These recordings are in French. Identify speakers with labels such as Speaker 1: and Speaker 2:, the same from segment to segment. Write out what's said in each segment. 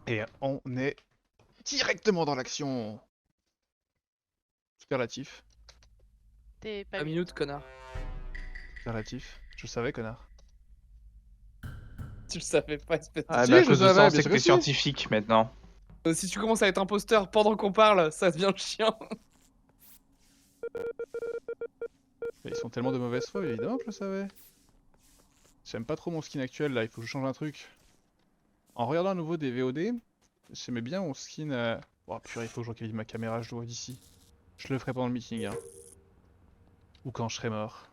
Speaker 1: Et on est directement dans l'action. Superlatif.
Speaker 2: T'es pas
Speaker 3: Un
Speaker 2: mute.
Speaker 3: minute, connard.
Speaker 1: Superlatif. Je savais, connard.
Speaker 3: Tu le savais pas, espèce de...
Speaker 4: Ah
Speaker 1: Si,
Speaker 4: bah à
Speaker 1: je le
Speaker 4: cause de ça,
Speaker 1: savais,
Speaker 4: on
Speaker 1: bien
Speaker 4: sait
Speaker 1: sûr
Speaker 4: que
Speaker 1: que
Speaker 4: t'es
Speaker 1: si.
Speaker 4: scientifique maintenant.
Speaker 3: Si tu commences à être imposteur pendant qu'on parle, ça devient chiant.
Speaker 1: Mais ils sont tellement de mauvaise foi, évidemment que je le savais. J'aime pas trop mon skin actuel là, il faut que je change un truc. En regardant à nouveau des VOD, j'aimais bien mon skin. Oh purée, il faut que je localise ma caméra, je le vois d'ici. Je le ferai pendant le meeting, hein. Ou quand je serai mort.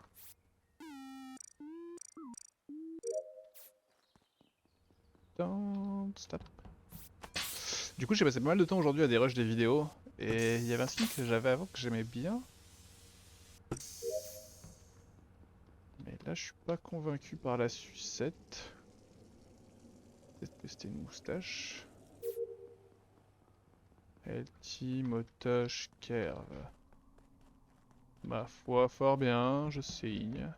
Speaker 1: Stop. Du coup, j'ai passé pas mal de temps aujourd'hui à des rushs des vidéos. Et il y avait un skin que j'avais avant que j'aimais bien. Mais là, je suis pas convaincu par la sucette. Peut-être que c'était une moustache. LT, motoche, curve. Ma foi, fort bien, je signe.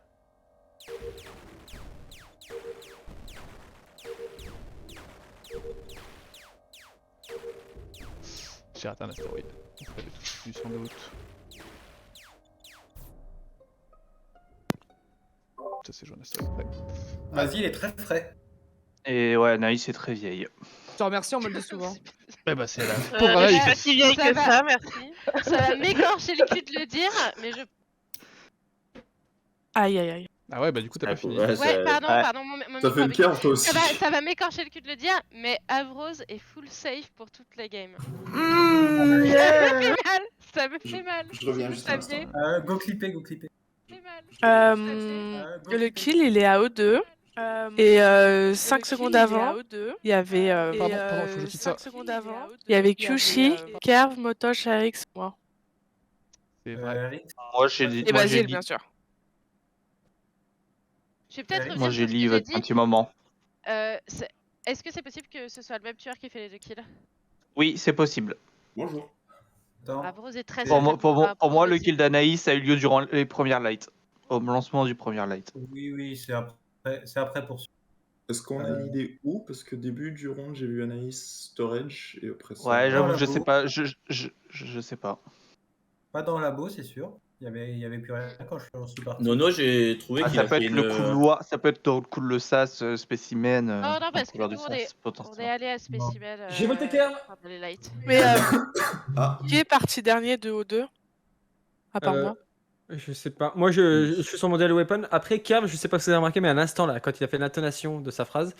Speaker 1: J'ai raté un astéroïde. Il fallait tout sans doute. Ça c'est jaune astéroïde prêt.
Speaker 5: Vas-y, il est très frais.
Speaker 4: Et ouais, Anaïs est très vieille.
Speaker 3: Je te remercie, on me le dit souvent.
Speaker 1: Eh bah c'est la
Speaker 2: Je
Speaker 1: pauvre
Speaker 2: suis
Speaker 1: Anaïs.
Speaker 2: pas si vieille que ça, merci. Ça va m'écorcher le cul de le dire, mais je...
Speaker 6: Aïe aïe aïe.
Speaker 1: Ah ouais, bah du coup t'as pas fini.
Speaker 2: Ouais, pardon,
Speaker 4: Ouais.
Speaker 2: pardon, mon
Speaker 5: Ça
Speaker 2: micro
Speaker 5: fait une
Speaker 2: avec-
Speaker 5: curve toi aussi.
Speaker 2: Ça va m'écorcher le cul de le dire, mais Avrose est full safe pour toute la game. Ça me fait mal.
Speaker 5: Je reviens
Speaker 2: Si
Speaker 5: juste
Speaker 2: vous
Speaker 5: un instant.
Speaker 2: saviez,
Speaker 5: Go clipper, go clipper.
Speaker 2: ça me fait mal.
Speaker 6: Le kill il est à O2 et 5 secondes avant il y avait
Speaker 1: Pardon, faut que je quitte ça.
Speaker 6: 5 secondes avant il y avait Kyushi, Kerv, Motosh, Arix, moi
Speaker 1: C'est vrai.
Speaker 5: Rick,
Speaker 4: Moi j'ai dit.
Speaker 6: et
Speaker 4: Moi j'ai
Speaker 6: Basile
Speaker 4: dit.
Speaker 6: bien sûr.
Speaker 2: Je vais peut-être
Speaker 5: Moi,
Speaker 4: Moi
Speaker 2: revenir
Speaker 4: j'ai
Speaker 2: sur ce que
Speaker 4: leave
Speaker 2: j'ai
Speaker 4: un
Speaker 2: dit.
Speaker 4: petit moment.
Speaker 2: Est-ce que c'est possible que ce soit le même tueur qui fait les deux kills?
Speaker 4: Oui, c'est possible.
Speaker 5: bonjour. Attends.
Speaker 2: Avrose est très
Speaker 4: Pour moi,
Speaker 2: certaine que ce sera
Speaker 4: pour moi, le
Speaker 2: possible.
Speaker 4: kill d'Anaïs a eu lieu durant les premières lights. Au lancement du premier light.
Speaker 5: Oui, c'est après pour.
Speaker 7: Est-ce qu'on a une idée où? Parce que début du round, j'ai vu Anaïs Storage et après ça.
Speaker 4: Ouais, j'avoue
Speaker 5: Dans
Speaker 4: que je
Speaker 5: la
Speaker 4: sais
Speaker 5: boue.
Speaker 4: pas. Je sais pas.
Speaker 5: Pas dans le labo, c'est sûr. Il y avait plus rien quand je suis parti.
Speaker 8: Nono, j'ai trouvé
Speaker 4: Ah,
Speaker 8: qu'il
Speaker 4: ça
Speaker 8: a
Speaker 4: peut
Speaker 8: fait
Speaker 4: être
Speaker 8: une.
Speaker 4: le couloir, ça peut être dans le coup de sas spécimen.
Speaker 2: Oh non, parce que
Speaker 4: couleur
Speaker 2: nous,
Speaker 4: du
Speaker 2: on
Speaker 4: sas,
Speaker 2: est
Speaker 4: potentiellement.
Speaker 2: allé à Spécimen.
Speaker 3: J'ai voté Kerv.
Speaker 2: Pendant les lights.
Speaker 6: Mais
Speaker 7: Ah,
Speaker 6: qui est parti dernier de O2 à part moi?
Speaker 3: Je sais pas. Moi, je suis sur mon duel weapon. Après, Kerv, je sais pas si vous avez remarqué, mais à l'instant, là, quand il a fait l'intonation de sa phrase,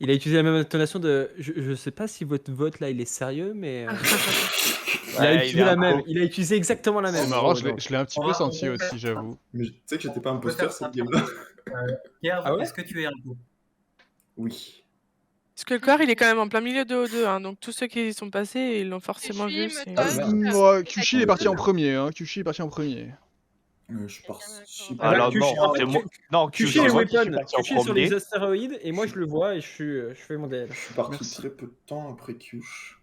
Speaker 3: il a utilisé la même intonation de. Je sais pas si votre vote là, il est sérieux, mais. Il a
Speaker 4: Ouais,
Speaker 3: utilisé
Speaker 4: est
Speaker 3: la
Speaker 4: un
Speaker 3: même.
Speaker 4: peu-
Speaker 3: Il a utilisé exactement la même.
Speaker 1: C'est marrant,
Speaker 3: Oh,
Speaker 1: je
Speaker 3: non.
Speaker 1: l'ai un petit peu senti aussi, j'avoue.
Speaker 7: mais tu sais que j'étais pas
Speaker 5: On peut
Speaker 7: imposteur
Speaker 5: faire
Speaker 7: cette
Speaker 5: ça.
Speaker 7: game-là.
Speaker 5: Pierre,
Speaker 3: Ah ouais
Speaker 5: est-ce que tu es un peu?
Speaker 7: Oui.
Speaker 6: Parce que le corps il est quand même en plein milieu de O2 hein, donc tous ceux qui y sont passés ils l'ont forcément
Speaker 2: Kyushi,
Speaker 6: vu. c'est-
Speaker 2: Motosh,
Speaker 1: Moi, Kyushi il est parti en premier, hein. Kyushi est parti en premier.
Speaker 7: Je suis parti.
Speaker 2: Ah,
Speaker 4: Alors
Speaker 3: Kyushi,
Speaker 4: non,
Speaker 3: en fait,
Speaker 4: c'est moi. Non,
Speaker 3: Kyushi
Speaker 4: c'est
Speaker 3: est
Speaker 4: moi qui suis
Speaker 3: weapon.
Speaker 4: parti en
Speaker 3: Kyushi est sur les
Speaker 4: premier.
Speaker 3: astéroïdes et moi je le vois et je fais mon DL.
Speaker 7: Je suis parti
Speaker 1: Merci.
Speaker 7: très peu de temps après Kyush.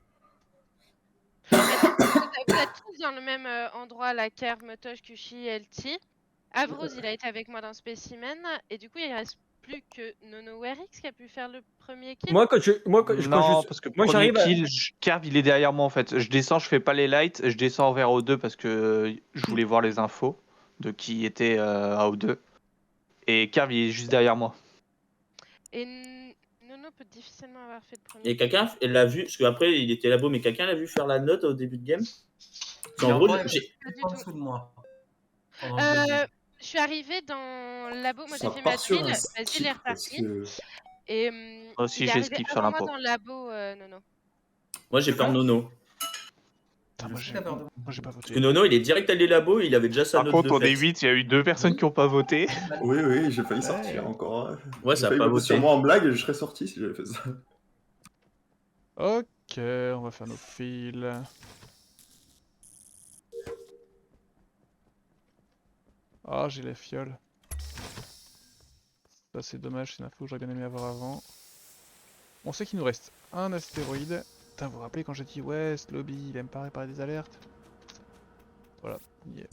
Speaker 2: Vous êtes tous dans le même endroit, la Kerv, Motosh, Kyushi, LT. Avrose, il a été avec moi dans Spécimen. Et du coup, il reste plus que Nono Werix qui a pu faire le premier kill.
Speaker 3: Moi, quand
Speaker 4: Non, parce que
Speaker 3: moi,
Speaker 4: premier
Speaker 3: j'arrive à-
Speaker 4: kill, Kerv il est derrière moi en fait. Je descends, je fais pas les lights, je descends vers O2 parce que je voulais voir les infos de qui était à O2. Et Kerv il est juste derrière moi.
Speaker 2: Et Nono peut difficilement avoir fait le premier
Speaker 8: Et
Speaker 2: kill.
Speaker 8: quelqu'un l'a vu, parce qu'après il était labo, mais quelqu'un l'a vu faire la note au début de game. Parce qu'en
Speaker 5: Il est
Speaker 8: gros,
Speaker 5: encore
Speaker 2: Pas du
Speaker 5: en
Speaker 2: tout.
Speaker 5: dessous de moi. Pendant le début.
Speaker 2: Je suis arrivée dans le labo, moi j'ai
Speaker 7: Ça
Speaker 2: fait ma
Speaker 7: part sur
Speaker 2: tuile,
Speaker 7: un
Speaker 2: Basile est
Speaker 7: skip parce
Speaker 2: reparti.
Speaker 7: que.
Speaker 2: Et
Speaker 4: Moi aussi,
Speaker 2: il est
Speaker 4: j'ai
Speaker 2: arrivé
Speaker 4: skip sur
Speaker 2: avant moi
Speaker 4: l'impôt.
Speaker 2: dans le labo, Nono.
Speaker 8: moi j'ai peur Nono.
Speaker 1: Putain, moi
Speaker 5: Je sais
Speaker 1: j'ai
Speaker 5: qu'à peur de-
Speaker 1: moi, j'ai pas
Speaker 8: Parce que
Speaker 1: voté.
Speaker 8: Nono il est direct allé labo, il avait déjà sa
Speaker 4: Par
Speaker 8: note
Speaker 4: contre,
Speaker 8: de
Speaker 4: on est
Speaker 8: fait.
Speaker 4: 8, il y a eu 2 personnes qui ont pas voté.
Speaker 7: Oui, j'ai failli sortir encore.
Speaker 8: Ouais,
Speaker 7: J'ai
Speaker 8: ça a
Speaker 7: failli
Speaker 8: pas
Speaker 7: voter sur
Speaker 8: voté.
Speaker 7: moi en blague et je serais sorti si j'avais fait ça.
Speaker 1: Ok, on va faire nos fils. Ah, j'ai la fiole. Ça c'est dommage, c'est une info que j'aurais bien aimé avoir avant. On sait qu'il nous reste un astéroïde. Putain, vous vous rappelez quand j'ai dit ouais, ce lobby il aime pas réparer des alertes? Voilà, il y est.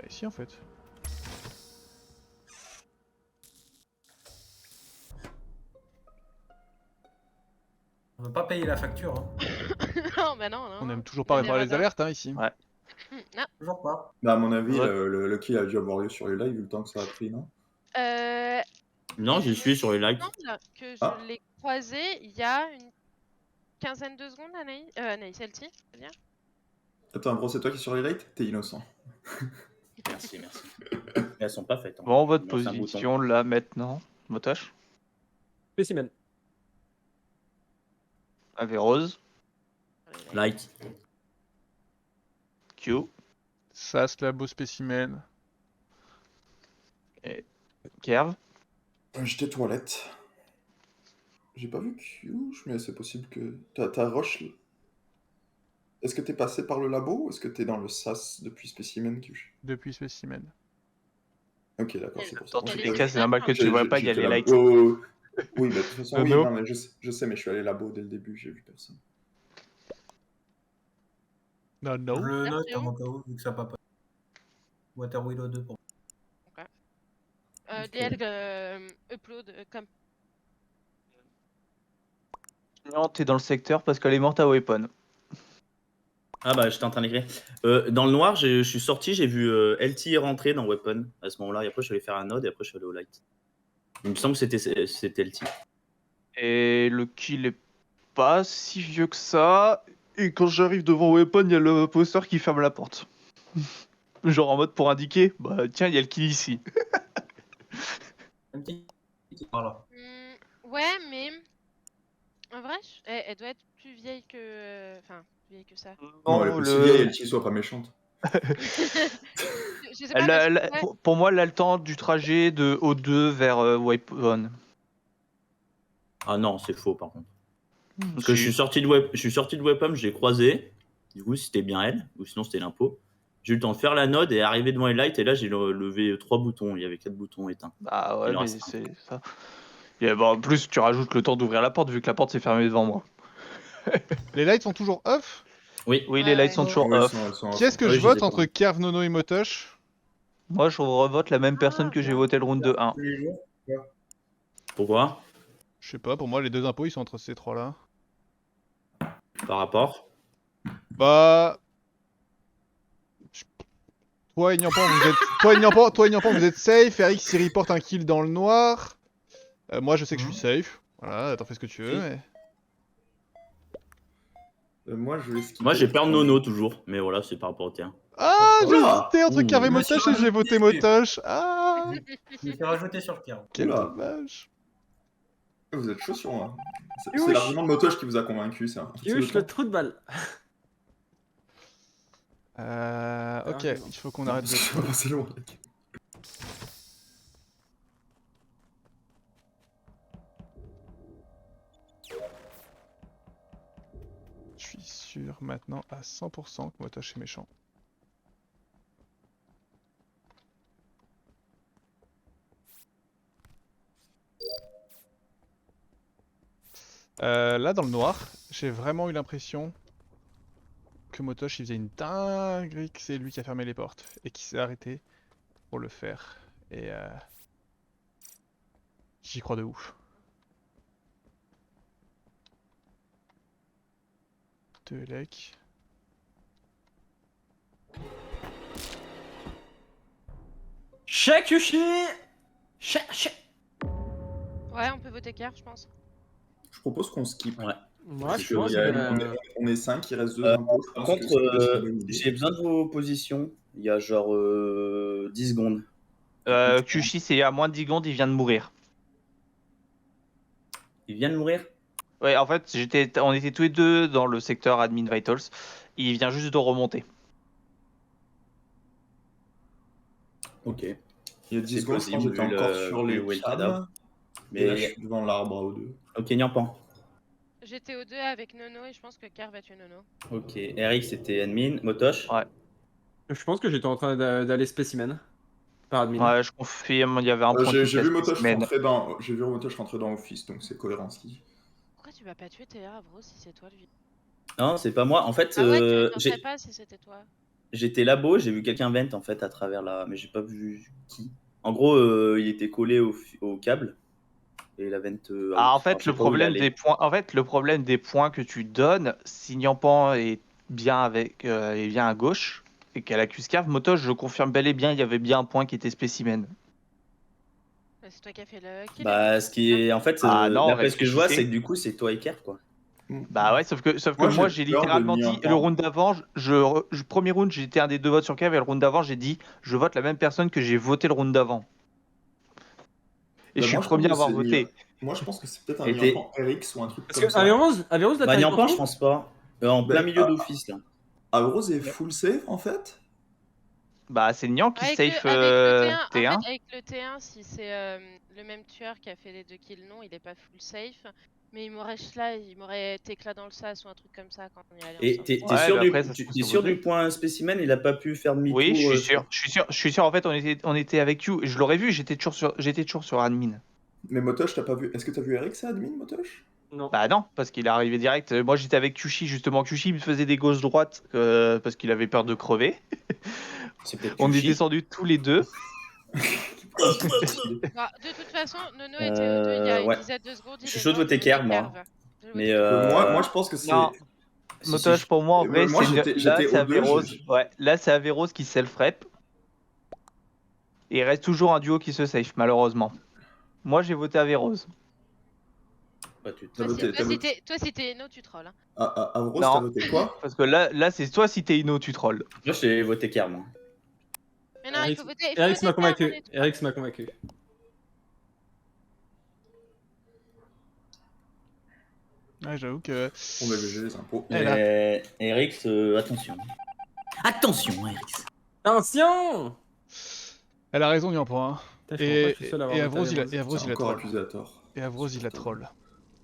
Speaker 1: Et si en fait.
Speaker 5: On veut pas payer la facture, hein.
Speaker 2: Non, bah non, non.
Speaker 1: On aime toujours pas réparer les alertes hein, ici.
Speaker 4: Ouais.
Speaker 2: Non.
Speaker 5: Toujours pas.
Speaker 7: Bah, à mon avis,
Speaker 4: Ouais.
Speaker 7: le kill a dû avoir lieu sur les lives vu le temps que ça a pris, non?
Speaker 8: Non, j'y suis sur les
Speaker 2: Il me
Speaker 8: likes.
Speaker 2: semble que je
Speaker 7: Ah.
Speaker 2: l'ai croisé il y a une quinzaine de secondes, Anaïs Elti, je veux dire.
Speaker 7: Attends, bro, c'est toi qui es sur les lights? T'es innocent.
Speaker 8: Merci, merci. Mais elles sont pas faites. hein.
Speaker 4: Bon, votre
Speaker 8: Non, c'est un bouton.
Speaker 4: position là maintenant. Motoche.
Speaker 3: Spécimen.
Speaker 4: Averrose.
Speaker 8: Like.
Speaker 4: Q.
Speaker 1: Sas, labo, spécimen.
Speaker 4: Kerv.
Speaker 7: J'étais toilette. J'ai pas vu Q, mais c'est possible que. T'as rush. Est-ce que t'es passé par le labo ou est-ce que t'es dans le SAS depuis spécimen Q?
Speaker 1: Depuis spécimen.
Speaker 7: Ok, d'accord, c'est pour ça.
Speaker 4: Dans tous les cas, c'est normal que tu
Speaker 7: J'ai-
Speaker 4: vois pas, il y a
Speaker 7: j'étais
Speaker 4: les
Speaker 7: là-
Speaker 4: lights.
Speaker 7: Oui, bah, de toute façon, oui,
Speaker 1: Nono.
Speaker 7: non, mais je sais, mais je suis allé labo dès le début, j'ai vu personne.
Speaker 1: Non,
Speaker 5: Je
Speaker 1: non.
Speaker 5: le note
Speaker 2: Théo.
Speaker 5: en cas où, vu que ça n'a pas passé. Water Willow 2 pour
Speaker 2: DL upload comme.
Speaker 4: Non, t'es dans le secteur parce qu'elle est morte à Weapon.
Speaker 8: Ah bah j'étais en train d'écrire. Dans le noir, je suis sorti, j'ai vu LT rentrer dans Weapon à ce moment-là. Et après, je suis allé faire un node et après, je suis allé au light. Il me semble que c'était LT.
Speaker 4: Et le kill est pas si vieux que ça. Et quand j'arrive devant Weapon, il y a le poster qui ferme la porte. Genre en mode pour indiquer, bah tiens, il y a le kill ici.
Speaker 5: un petit qui par là.
Speaker 2: Ouais, mais en vrai, elle doit être plus vieille que. Enfin, plus vieille que ça.
Speaker 7: Non, elle est aussi vieille, elle soit pas méchante.
Speaker 2: Je sais pas. parce que, ouais,
Speaker 4: Pour moi, elle a le temps du trajet de O2 vers Weapon.
Speaker 8: Ah non, c'est faux par contre. Parce
Speaker 4: Si.
Speaker 8: que je suis sorti de Weapon, je l'ai croisé. Du coup, c'était bien elle, ou sinon c'était l'impôt. J'ai eu le temps de faire la node et arriver devant les lights. Et là, j'ai levé 3 boutons. Il y avait 4 boutons éteints.
Speaker 4: Bah ouais,
Speaker 8: Il en
Speaker 4: mais
Speaker 8: reste un.
Speaker 4: c'est ça. Et bah, en plus, tu rajoutes le temps d'ouvrir la porte vu que la porte s'est fermée devant moi.
Speaker 1: Les lights sont toujours off.
Speaker 8: Oui.
Speaker 4: Oui,
Speaker 2: Ouais,
Speaker 4: les lights
Speaker 2: ouais.
Speaker 4: sont toujours
Speaker 7: Ouais,
Speaker 4: off.
Speaker 7: elles sont
Speaker 1: Qui est-ce que
Speaker 8: Oui,
Speaker 1: je
Speaker 8: je
Speaker 1: vote
Speaker 8: les ai
Speaker 1: entre
Speaker 8: pas.
Speaker 1: Kerv, Nono et Motosh?
Speaker 4: Moi, je revote la même personne que j'ai voté le round de 1.
Speaker 5: Tous les jours.
Speaker 8: Pourquoi?
Speaker 1: Je sais pas, pour moi les deux impôts ils sont entre ces trois là.
Speaker 8: Par rapport?
Speaker 1: Bah. Toi et Nyampan vous êtes. Toi et Nyampan vous êtes safe, Eric s'il reporte un kill dans le noir. Moi je sais que je suis safe. Voilà, t'en fais ce que tu veux,
Speaker 8: Si.
Speaker 1: mais.
Speaker 7: Moi, je vais skipper.
Speaker 8: Moi, j'ai peur de Nono toujours. Mais voilà, c'est par rapport au tien.
Speaker 1: Ah, j'ai
Speaker 7: Oula.
Speaker 1: hésité entre Kerv et
Speaker 5: Je me suis
Speaker 1: Motosh et j'ai voté
Speaker 5: rajouté.
Speaker 1: Motosh. Ah,
Speaker 5: Je me suis rajouté sur le tir.
Speaker 1: quel
Speaker 7: Oula.
Speaker 1: dommage.
Speaker 7: Vous êtes chaud sur moi. C'est
Speaker 3: Youch.
Speaker 7: l'argument de Motoche qui vous a convaincu, ça.
Speaker 3: Youch, le trou de balle.
Speaker 1: Ok, il faut qu'on arrête de.
Speaker 7: C'est loin, mec.
Speaker 1: Je suis sûr maintenant à 100% que Motosh est méchant. Là dans le noir, j'ai vraiment eu l'impression que Motosh il faisait une dinguerie, que c'est lui qui a fermé les portes et qui s'est arrêté pour le faire. Et j'y crois de ouf. Deux lecs.
Speaker 3: Check Yushi. Check.
Speaker 2: Ouais, on peut voter Kerr, je pense.
Speaker 7: Je propose qu'on skip.
Speaker 8: Ouais.
Speaker 3: Moi, je
Speaker 7: Parce que
Speaker 3: pense
Speaker 7: il y a-
Speaker 3: que.
Speaker 7: on est 5, il reste 2
Speaker 8: Euh,
Speaker 7: impôts. Je
Speaker 8: Par
Speaker 7: pense que c'est une
Speaker 8: contre,
Speaker 7: bonne idée.
Speaker 8: j'ai besoin de vos positions. Il y a genre 10 secondes.
Speaker 4: Kushi, c'est à moins de 10 secondes, il vient de mourir.
Speaker 8: Il vient de mourir?
Speaker 4: Ouais, en fait, on était tous les deux dans le secteur Admin Vitals. Il vient juste de remonter.
Speaker 8: Ok.
Speaker 7: Il y a 10
Speaker 8: C'est
Speaker 7: secondes, je pense que
Speaker 8: possible,
Speaker 7: j'étais
Speaker 8: vu
Speaker 7: encore
Speaker 8: le-
Speaker 7: sur
Speaker 8: vu
Speaker 7: les
Speaker 8: le well
Speaker 7: cams.
Speaker 8: cadavre.
Speaker 7: Et là,
Speaker 8: Mais
Speaker 7: je suis devant l'arbre à O2.
Speaker 8: ok, Nyampan.
Speaker 2: J'étais aux deux avec Nono et je pense que Kerr va tuer Nono.
Speaker 8: Ok. Eric, c'était admin. Motosh.
Speaker 4: Ouais.
Speaker 3: Je pense que j'étais en train d'aller spécimen. Par admin.
Speaker 4: Ouais, je confirme, il y avait un point
Speaker 7: J'ai
Speaker 4: qui
Speaker 7: vu
Speaker 4: casse
Speaker 7: Motosh
Speaker 4: semaine.
Speaker 7: rentrer dans Office, donc c'est cohérent ce qu'il dit.
Speaker 2: Pourquoi tu vas pas tuer Théa, bro, si c'est toi lui?
Speaker 8: Non, c'est pas moi. En fait,
Speaker 2: Ah ouais, tu ne
Speaker 8: j'ai.
Speaker 2: pas si c'était toi.
Speaker 8: J'étais labo, j'ai vu quelqu'un vent en fait à travers la. Mais j'ai pas vu qui. En gros, il était collé au câble. Et la vent.
Speaker 4: Ah, en
Speaker 8: out.
Speaker 4: fait,
Speaker 8: Alors, je sais
Speaker 4: le
Speaker 8: pas où il
Speaker 4: problème
Speaker 8: allait.
Speaker 4: des points, le problème des points que tu donnes, si Nyampan est bien est bien à gauche et qu'elle accuse Cave, Motoche, je confirme bel et bien, il y avait bien un point qui était spécimen.
Speaker 2: C'est toi qui as fait le kill.
Speaker 8: Bah, ce qui est. En fait,
Speaker 4: Ah non,
Speaker 8: d'après ce que je vois,
Speaker 4: réfléchissez.
Speaker 8: c'est que du coup, c'est toi et Kerr, quoi.
Speaker 4: Bah ouais, sauf que
Speaker 7: Moi,
Speaker 4: moi,
Speaker 7: j'ai
Speaker 4: j'ai
Speaker 7: peur de
Speaker 4: littéralement dit
Speaker 7: Nyampan.
Speaker 4: le round d'avant, premier round, j'étais un des 2 votes sur Cave et le round d'avant, j'ai dit je vote la même personne que j'ai voté le round d'avant. Et
Speaker 7: Bah,
Speaker 4: je suis
Speaker 7: moi,
Speaker 4: le
Speaker 7: je
Speaker 4: premier à
Speaker 7: pense que
Speaker 4: avoir
Speaker 7: c'est
Speaker 4: voté.
Speaker 7: Moi, je pense que c'est peut-être un
Speaker 8: Et t'es-
Speaker 7: Nyampan RX ou un truc
Speaker 3: Parce
Speaker 7: comme
Speaker 3: que
Speaker 7: ça.
Speaker 3: Averroz, là,
Speaker 8: Bah,
Speaker 3: t'as
Speaker 8: Nyampan, je pense pas. En plein
Speaker 7: Ben,
Speaker 8: milieu d'office, là.
Speaker 7: Avrose est full save en fait.
Speaker 4: Bah, c'est Nyan qui
Speaker 2: Avec
Speaker 4: safe
Speaker 2: avec le T1, en
Speaker 4: T1.
Speaker 2: fait, avec le T1, si c'est le même tueur qui a fait les 2 kills, non, il est pas full safe. Mais il m'aurait téclat dans le sas ou un truc comme ça quand on y allait
Speaker 8: Et
Speaker 2: ensemble.
Speaker 8: t'es
Speaker 4: Ouais,
Speaker 8: sûr,
Speaker 4: bah après, ça se
Speaker 8: t'es
Speaker 4: trouve
Speaker 8: sûr
Speaker 4: voter.
Speaker 8: du point spécimen, il a pas pu faire
Speaker 4: Oui,
Speaker 8: demi-tour
Speaker 4: je suis sûr. En fait, on était avec you. Je l'aurais vu. J'étais toujours sur admin.
Speaker 7: Mais Motosh, t'as pas vu. Est-ce que t'as vu RX à admin, Motosh?
Speaker 3: Non.
Speaker 4: Bah non, parce qu'il est arrivé direct. Moi, j'étais avec Kushi justement. Kushi me faisait des gauches droites parce qu'il avait peur de crever.
Speaker 8: C'est peut-être
Speaker 4: On est
Speaker 8: Kushi.
Speaker 4: descendus tous les deux.
Speaker 2: Bah, de toute façon, Nono était O2 il y a une
Speaker 8: ouais.
Speaker 2: dizaine de secondes.
Speaker 8: Je
Speaker 2: Il
Speaker 8: suis
Speaker 2: est
Speaker 8: chaud de
Speaker 2: mort,
Speaker 8: voter
Speaker 2: j'ai voté
Speaker 8: Kerr, moi.
Speaker 2: Kerv. J'ai voté
Speaker 8: Mais
Speaker 2: Kerv.
Speaker 7: Moi, je pense que c'est.
Speaker 4: Non,
Speaker 8: si,
Speaker 4: Motoche, pour moi, en vrai,
Speaker 7: Moi,
Speaker 4: c'est
Speaker 7: j'étais
Speaker 4: là, c'est
Speaker 7: O2,
Speaker 4: Averroes.
Speaker 7: j'ai-
Speaker 4: Ouais, là, c'est Averroes qui self-rep. Et il reste toujours un duo qui se safe, malheureusement. Moi, j'ai voté Averroes.
Speaker 8: Bah, tu
Speaker 7: T'as
Speaker 2: Toi,
Speaker 7: voté- t'as voté-
Speaker 2: si t'es Eno, tu trolls. Hein.
Speaker 7: Avrose,
Speaker 4: Non.
Speaker 7: t'as voté quoi?
Speaker 4: Parce que là c'est soit si t'es Ino, tu trolls.
Speaker 8: Moi, j'ai voté Kerr, moi.
Speaker 2: Mais non, il faut voter. Il faut
Speaker 3: RX
Speaker 2: voter
Speaker 3: m'a
Speaker 2: Kerv,
Speaker 3: convaincu.
Speaker 2: on est trois.
Speaker 3: RX m'a convaincu.
Speaker 1: Ouais, j'avoue que.
Speaker 7: On va léger les impôts.
Speaker 1: Elle a-
Speaker 8: Eric, attention. Attention, Eric.
Speaker 3: Attention.
Speaker 1: Elle a raison, Nyampan. Hein.
Speaker 3: Putain, je comprends pas, je suis seul à avoir
Speaker 1: Et
Speaker 3: voté
Speaker 1: Avrose, il a,
Speaker 3: Averroz.
Speaker 1: et Avrose,
Speaker 7: C'est
Speaker 1: il a
Speaker 7: encore
Speaker 1: troll.
Speaker 7: accusé à tort.
Speaker 1: Et Avrose, il a troll.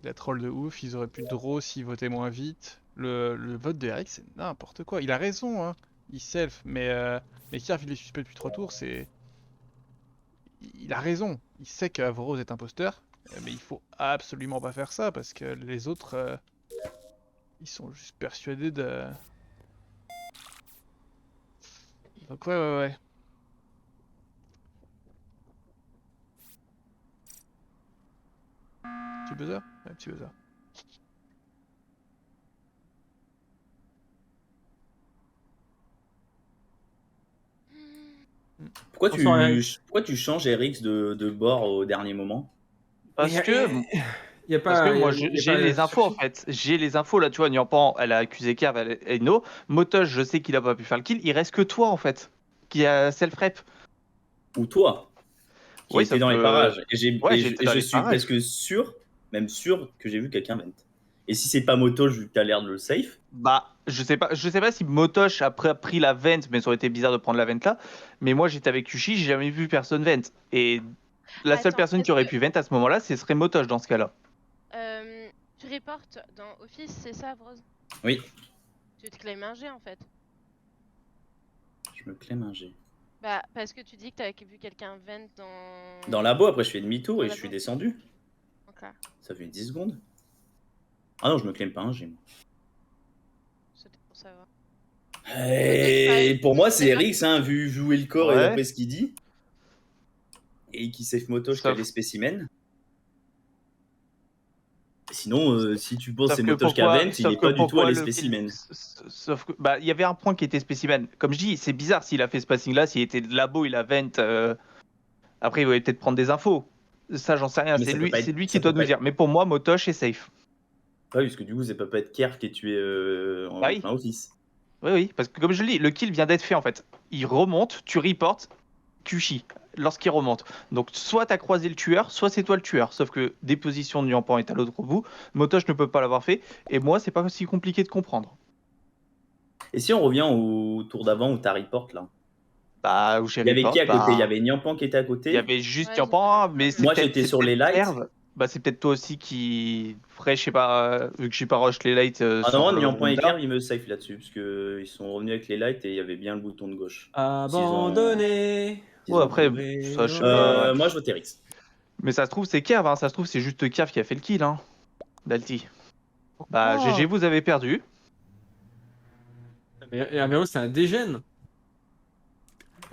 Speaker 1: Il a troll de ouf, ils auraient pu draw s'ils votaient moins vite. Le vote de Eric, c'est n'importe quoi. Il a raison, hein. Il self, mais Kirk, il est suspect depuis 3 tours, c'est. Il a raison. Il sait qu'Avrose est imposteur, mais il faut absolument pas faire ça parce que les autres, ils sont juste persuadés de. Donc, ouais. Petit buzzer? Ouais, petit buzzer.
Speaker 8: Pourquoi
Speaker 3: Bonsoir, Eric.
Speaker 8: pourquoi tu changes Eric de bord au dernier moment?
Speaker 4: Parce que,
Speaker 3: Y a pas,
Speaker 4: parce que moi,
Speaker 3: y a
Speaker 4: j'ai
Speaker 3: pas-
Speaker 4: les infos en fait. J'ai les infos là, tu vois. Nyampan, elle a accusé Kerv et Ino. Motoche, je sais qu'il a pas pu faire le kill. Il reste que toi en fait, qui a self-rep.
Speaker 8: Ou toi, qui
Speaker 4: Oui,
Speaker 8: était
Speaker 4: sauf
Speaker 8: dans les
Speaker 4: que-
Speaker 8: parages.
Speaker 4: Ouais,
Speaker 8: Et
Speaker 4: j'étais dans
Speaker 8: je
Speaker 4: les
Speaker 8: suis
Speaker 4: parages.
Speaker 8: presque sûr, même sûr, que j'ai vu quelqu'un vent. Et si c'est pas Moto, vu que t'as l'air de le safe,
Speaker 4: Bah, je sais pas si Motoche a pris la vente, mais ça aurait été bizarre de prendre la vente là. Mais moi, j'étais avec Kushi, j'ai jamais vu personne vente. Et la seule
Speaker 2: Attends,
Speaker 4: personne qui
Speaker 2: est-ce
Speaker 4: aurait
Speaker 2: que-
Speaker 4: pu vente à ce moment-là, ce serait Motoche dans ce cas-là.
Speaker 2: Tu reportes dans Office, c'est ça, Avrose?
Speaker 8: oui,
Speaker 2: Tu te claimes un G en fait.
Speaker 8: je me claime un G.
Speaker 2: Bah, parce que tu dis que t'as vu quelqu'un vent dans.
Speaker 8: Dans labo, après je fais demi-tour et
Speaker 2: Dans
Speaker 8: je suis
Speaker 2: labo.
Speaker 8: descendu.
Speaker 2: Ok,
Speaker 8: Ça fait 10 secondes. Ah non, je me claime pas un G. Moi.
Speaker 2: c'était pour savoir.
Speaker 8: Et pour moi, c'est
Speaker 2: D'accord.
Speaker 8: Eric, hein, vu jouer le corps et
Speaker 4: Ouais.
Speaker 8: d'après ce qu'il dit. Et qui safe Motoche qui a
Speaker 4: Sauf-
Speaker 8: les spécimens. Sinon, si tu penses que
Speaker 4: Sauf
Speaker 8: c'est
Speaker 4: que
Speaker 8: Motoche qui a
Speaker 4: pourquoi-
Speaker 8: vent, il
Speaker 4: sauf
Speaker 8: est
Speaker 4: que
Speaker 8: pas du tout
Speaker 4: pourquoi
Speaker 8: à les
Speaker 4: le
Speaker 8: spécimens.
Speaker 4: Sauf que, bah, il y avait un point qui était spécimen. Comme je dis, c'est bizarre s'il a fait ce passing là, s'il était de labo, il a vent. Après, il va peut-être prendre des infos. Ça, j'en sais rien.
Speaker 8: Mais
Speaker 4: C'est
Speaker 8: ça
Speaker 4: lui,
Speaker 8: peut pas
Speaker 4: c'est
Speaker 8: être-
Speaker 4: lui
Speaker 8: ça
Speaker 4: qui doit
Speaker 8: peut
Speaker 4: nous
Speaker 8: pas
Speaker 4: dire. Mais pour moi, Motoche est safe.
Speaker 8: Ah oui, parce que du coup, c'est pas être Kerr qui est tué en
Speaker 4: Bah oui.
Speaker 8: plein office.
Speaker 4: Oui, parce que comme je le dis, le kill vient d'être fait en fait. Il remonte, tu reportes, Kushi, lorsqu'il remonte. Donc soit t'as croisé le tueur, soit c'est toi le tueur. Sauf que déposition de Nyampan est à l'autre bout. Motoche ne peut pas l'avoir fait. Et moi, c'est pas aussi compliqué de comprendre.
Speaker 8: Et si on revient au tour d'avant où t'as report là?
Speaker 4: Bah, où j'ai
Speaker 8: Il y avait
Speaker 4: report,
Speaker 8: qui à côté?
Speaker 4: bah,
Speaker 8: Il y avait Nyampan qui était à côté.
Speaker 4: il y avait juste
Speaker 2: Ouais,
Speaker 4: Nyampan,
Speaker 2: j'étais
Speaker 4: mais
Speaker 2: là.
Speaker 4: c'est
Speaker 8: Moi,
Speaker 4: peut-être-
Speaker 8: j'étais
Speaker 4: c'est
Speaker 8: sur
Speaker 4: peut-être
Speaker 8: les lights.
Speaker 4: Kerv. Bah, c'est peut-être toi aussi qui ferait, je sais pas, vu que j'ai pas rush les lights.
Speaker 8: Ah
Speaker 4: sur
Speaker 8: non,
Speaker 4: le
Speaker 8: Nyampan et
Speaker 4: round
Speaker 8: Kerr, ils me safe là-dessus, parce que ils sont revenus avec les lights et il y avait bien le bouton de gauche.
Speaker 3: Abandonné.
Speaker 4: Ouais, après, ça, je sais pas.
Speaker 8: Moi, je vote Eric.
Speaker 4: Mais ça se trouve, c'est Kerv, hein. Ça se trouve, c'est juste Kerv qui a fait le kill, hein. Dalty. Bah,
Speaker 1: Pourquoi
Speaker 4: GG, vous avez perdu.
Speaker 3: Et Averroz, c'est un dégène.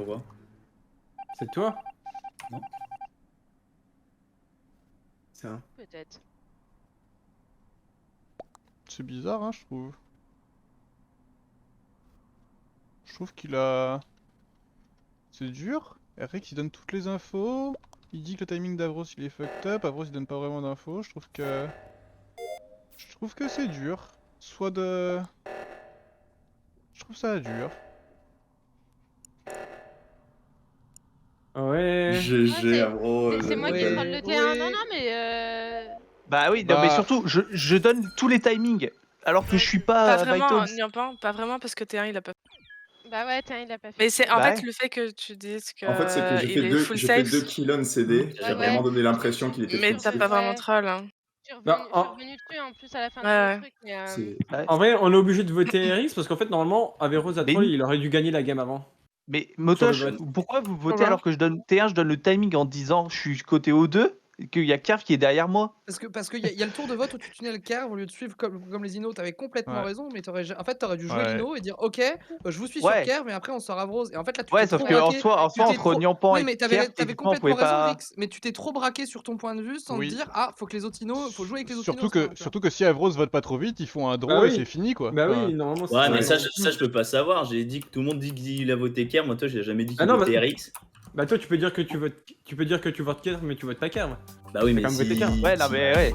Speaker 8: Pourquoi?
Speaker 3: C'est toi?
Speaker 5: Non.
Speaker 3: C'est un.
Speaker 2: Peut-être.
Speaker 1: C'est bizarre, hein, je trouve. Je trouve qu'il a... C'est dur. Eric, il donne toutes les infos. Il dit que le timing d'Avros, il est fucked up. Avros, il donne pas vraiment d'infos. Je trouve que... c'est dur. Soit de... Je trouve ça dur.
Speaker 3: Ouais.
Speaker 7: GG, Avro.
Speaker 2: C'est moi qui
Speaker 5: ouais.
Speaker 2: prends le T1. Non,
Speaker 5: Ouais.
Speaker 2: non, mais
Speaker 4: Bah oui, non, mais
Speaker 1: Bah.
Speaker 4: surtout, je donne tous les timings. Alors que je suis
Speaker 6: Pas
Speaker 4: pas
Speaker 6: vraiment,
Speaker 4: Bytones.
Speaker 6: Niampin, pas vraiment parce que T1 il a pas fait.
Speaker 2: bah ouais, tiens, il a pas fait.
Speaker 6: Mais c'est en
Speaker 4: Bah
Speaker 6: fait
Speaker 4: ouais.
Speaker 6: le fait que tu dises que
Speaker 7: En fait, c'est que j'ai
Speaker 6: il
Speaker 7: fait
Speaker 6: est
Speaker 7: deux,
Speaker 6: full
Speaker 7: j'ai fait
Speaker 6: safe,
Speaker 7: 2 kills on CD. J'ai
Speaker 2: Ouais,
Speaker 7: vraiment
Speaker 2: ouais.
Speaker 7: donné l'impression qu'il était
Speaker 6: mais
Speaker 7: full
Speaker 6: t'as
Speaker 7: safe.
Speaker 6: pas vraiment
Speaker 2: Ouais.
Speaker 6: troll. Hein.
Speaker 2: Je suis
Speaker 3: Bah,
Speaker 2: revenue dessus en plus à la fin
Speaker 6: Ouais,
Speaker 2: du truc. Mais,
Speaker 7: C'est-
Speaker 4: Ouais.
Speaker 3: En vrai, on est obligé de voter RX parce qu'en fait, normalement, Averroes a
Speaker 4: Mais
Speaker 3: troll,
Speaker 4: oui.
Speaker 3: il aurait dû gagner la game avant.
Speaker 4: Mais Motosh,
Speaker 3: Sur le vote.
Speaker 4: pourquoi vous votez
Speaker 6: Pourquoi
Speaker 4: alors que je donne T1, je donne le timing en disant je suis côté O2 et qu'il y a Carve qui est derrière moi?
Speaker 9: Parce qu'il y a le tour de vote où tu tunnel Carve au lieu de suivre comme les Inos, t'avais complètement
Speaker 1: Ouais.
Speaker 9: raison, mais en fait t'aurais dû jouer
Speaker 1: Ouais.
Speaker 9: l'Ino et dire ok, je vous suis
Speaker 4: Ouais.
Speaker 9: sur Carve, mais après on sort Avrose. Et en fait là tu
Speaker 4: Ouais,
Speaker 9: t'es
Speaker 4: sauf
Speaker 9: trop
Speaker 4: que en
Speaker 9: braqué.
Speaker 4: soi,
Speaker 9: Tu t'es
Speaker 4: entre
Speaker 9: trop-
Speaker 4: Niampan
Speaker 9: Oui,
Speaker 4: et
Speaker 9: mais
Speaker 4: Carve,
Speaker 9: t'avais
Speaker 4: techniquement, on
Speaker 9: complètement
Speaker 4: pouvait
Speaker 9: raison,
Speaker 4: pas.
Speaker 9: Rix. Mais tu t'es trop braqué sur ton point de vue sans
Speaker 1: Oui.
Speaker 9: te dire ah, faut que les autres Inos, faut jouer avec les autres
Speaker 1: Surtout
Speaker 9: Inos.
Speaker 1: que, surtout que si Avros vote pas trop vite, ils font un draw
Speaker 3: Bah
Speaker 1: et
Speaker 3: oui.
Speaker 1: c'est fini quoi.
Speaker 3: Bah
Speaker 1: Enfin,
Speaker 3: oui, normalement, c'est
Speaker 8: Ouais, mais
Speaker 3: ça.
Speaker 8: ça, je peux pas savoir. J'ai dit que tout le monde dit qu'il a voté Kerr. Moi, toi, j'ai jamais dit
Speaker 3: Ah
Speaker 8: qu'il
Speaker 3: non,
Speaker 8: votait
Speaker 3: bah-
Speaker 8: RX.
Speaker 3: Bah toi, tu peux dire que tu votes Kerv, mais tu votes pas Kerv.
Speaker 8: Bah oui, mais
Speaker 3: T'as quand même voté
Speaker 8: si...
Speaker 3: Kerr.
Speaker 4: Ouais, non, mais ouais.